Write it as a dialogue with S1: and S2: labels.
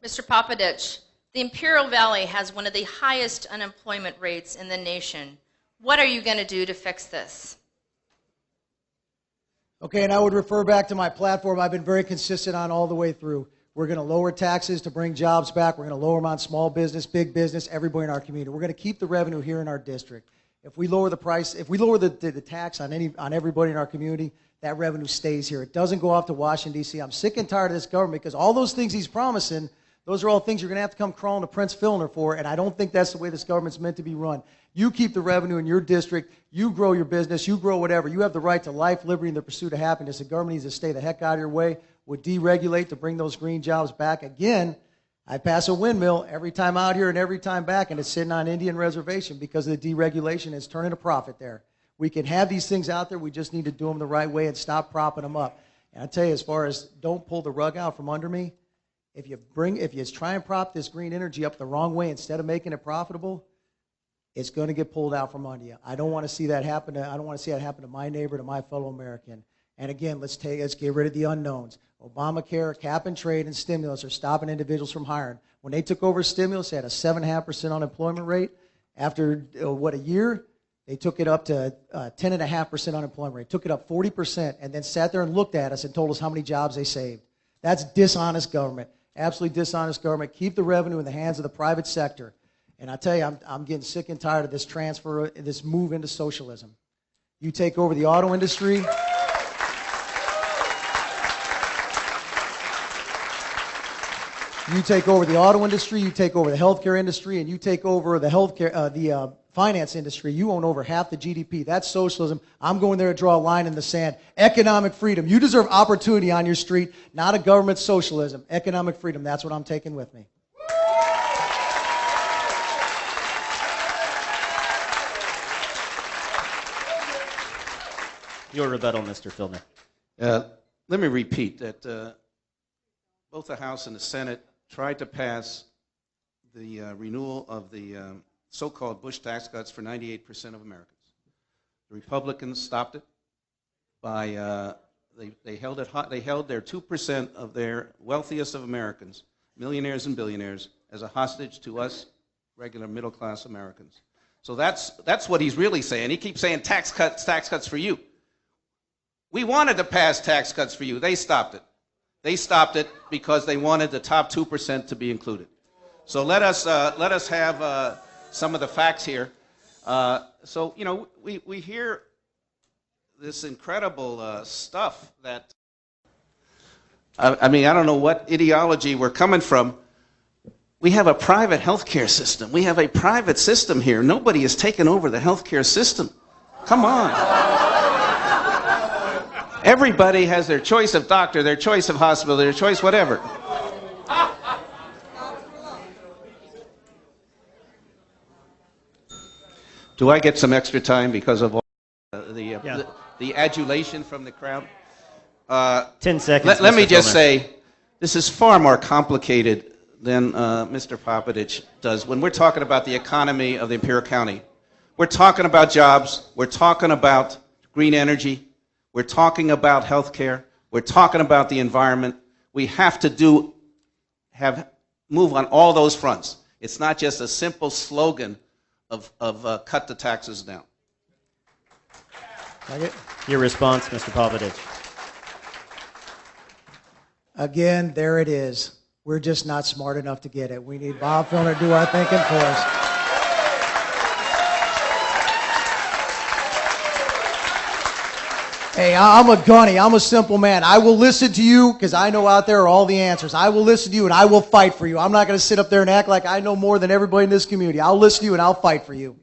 S1: Mr. Popaditch, the Imperial Valley has one of the highest unemployment rates in the nation. What are you going to do to fix this?
S2: Okay, and I would refer back to my platform. I've been very consistent on all the way through. We're going to lower taxes to bring jobs back. We're going to lower them on small business, big business, everybody in our community. We're going to keep the revenue here in our district. If we lower the price, if we lower the tax on everybody in our community, that revenue stays here. It doesn't go off to Washington, D.C. I'm sick and tired of this government because all those things he's promising, those are all things you're going to have to come crawling to Prince Filner for, and I don't think that's the way this government's meant to be run. You keep the revenue in your district, you grow your business, you grow whatever. You have the right to life, liberty, and the pursuit of happiness. The government needs to stay the heck out of your way, would deregulate to bring those green jobs back. Again, I pass a windmill every time out here and every time back, and it's sitting on Indian reservation because of the deregulation. It's turning a profit there. We can have these things out there. We just need to do them the right way and stop propping them up. And I tell you, as far as don't pull the rug out from under me, if you try and prop this green energy up the wrong way instead of making it profitable, it's going to get pulled out from under you. I don't want to see that happen. I don't want to see that happen to my neighbor, to my fellow American. And again, let's get rid of the unknowns. Obamacare, cap and trade, and stimulus are stopping individuals from hiring. When they took over stimulus, they had a 7.5% unemployment rate. After a year, they took it up to 10.5% unemployment rate. Took it up 40%, and then sat there and looked at us and told us how many jobs they saved. That's dishonest government. Absolutely dishonest government. Keep the revenue in the hands of the private sector. And I tell you, I'm getting sick and tired of this transfer, this move into socialism. You take over the auto industry. You take over the auto industry, you take over the healthcare industry, and you take over the finance industry. You own over half the GDP. That's socialism. I'm going there to draw a line in the sand. Economic freedom. You deserve opportunity on your street, not a government socialism. Economic freedom. That's what I'm taking with me.
S3: Your rebuttal, Mr. Filner.
S4: Let me repeat that both the House and the Senate tried to pass the renewal of the so-called Bush tax cuts for 98% of Americans. The Republicans stopped it by they held it hot. They held their 2% of their wealthiest of Americans, millionaires and billionaires, as a hostage to us regular middle-class Americans. So that's what he's really saying. He keeps saying tax cuts for you. We wanted to pass tax cuts for you. They stopped it. They stopped it because they wanted the top 2% to be included. So let us have some of the facts here. So you know, we hear this incredible stuff that I mean, I don't know what ideology we're coming from. We have a private healthcare system. We have a private system here. Nobody has taken over the healthcare system. Come on. Everybody has their choice of doctor, their choice of hospital, their choice whatever. Do I get some extra time because of all the adulation from the crowd?
S3: 10 seconds.
S4: Let me just say, this is far more complicated than Mr. Popaditch does. When we're talking about the economy of the Imperial County, we're talking about jobs, we're talking about green energy, we're talking about health care. We're talking about the environment. We have to move on all those fronts. It's not just a simple slogan of cut the taxes down.
S3: Your response, Mr. Popaditch.
S2: Again, there it is. We're just not smart enough to get it. We need Bob Filner to do our thinking for us. Hey, I'm a gunny. I'm a simple man. I will listen to you because I know out there are all the answers. I will listen to you and I will fight for you. I'm not going to sit up there and act like I know more than everybody in this community. I'll listen to you and I'll fight for you.